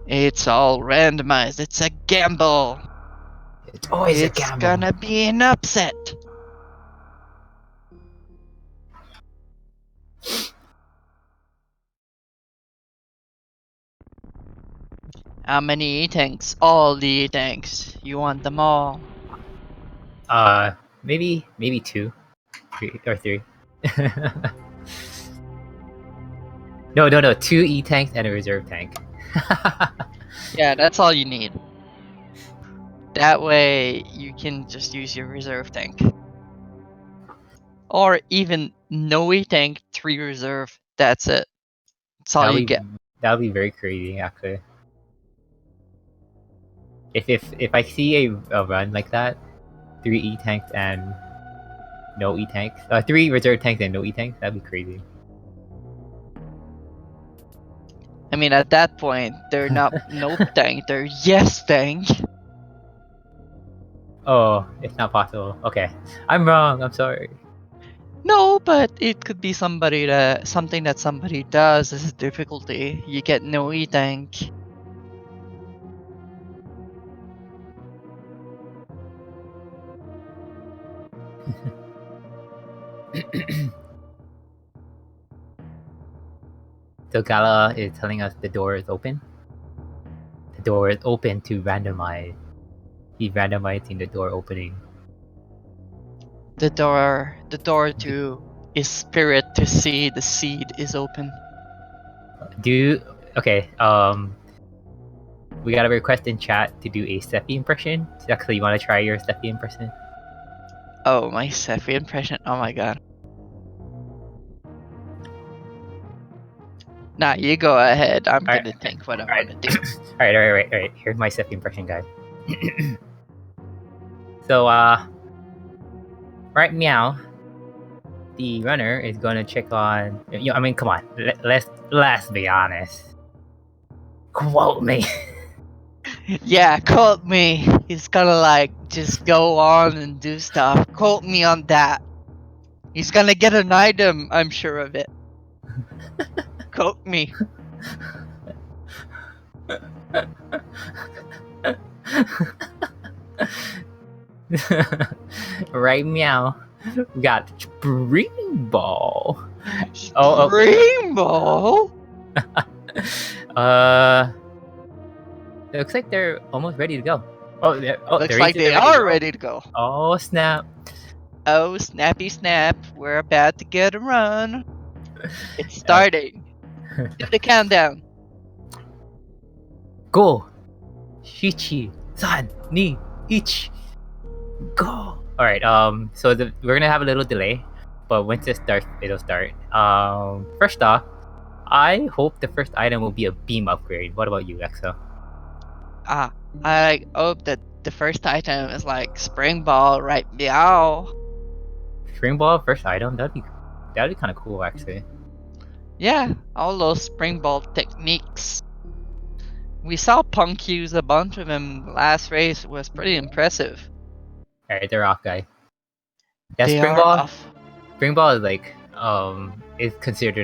It's all randomized. It's a gamble. It's always a It's gamble. gonna be an upset. How many E-tanks? All the E-tanks. You want them all. Maybe two, three or three. No. 2 E tanks and a reserve tank. Yeah, that's all you need. That way you can just use your reserve tank. Or even no E-tank, 3 reserve. That's it. That's all you get. That'll be very crazy, actually. If I see a run like that, 3 E tanks and no E tanks, 3 reserve tanks and no E tanks, that'd be crazy. I mean, at that point, they're not no tank, they're yes tank. Oh, it's not possible. Okay, I'm wrong. I'm sorry. No, but it could be something that somebody does as a difficulty. You get no E-tank. So Gala is telling us the door is open. The door is open to randomize. He's randomizing the door opening. The door to his spirit to see the seed is open. Okay, we got a request in chat to do a Seppi impression. So actually, you want to try your Seppi impression? Oh, my Sephi impression. Oh my god. Nah, you go ahead. I'm Alright, gonna think what I alright. want to do. Alright. Here's my Seppi impression, guys. So, right meow, the runner is gonna check on. I mean, come on. Let's be honest. Quote me. Yeah, quote me. He's gonna like just go on and do stuff. Quote me on that. He's gonna get an item, I'm sure of it. Quote me. Right meow. We got Spring Ball. Rainbow? Uh, It looks like they're almost ready to go. Oh, Looks they're like ready they to are go. ready to go. Oh snap! Oh, snappy snap. We're about to get a run. It's starting. Do the countdown. Go, Shichi, San, Ni, Ich, go. All right. So we're gonna have a little delay, but once it starts, it'll start. First off, I hope the first item will be a beam upgrade. What about you, Exo? I hope that the first item is like spring ball, right? Meow. Spring ball first item. That'd be kind of cool, actually. Yeah, all those spring ball techniques. We saw Punk use a bunch of them last race. It was pretty impressive. All right, they're off, guy. Yeah, They spring are ball. off. Spring ball is like is considered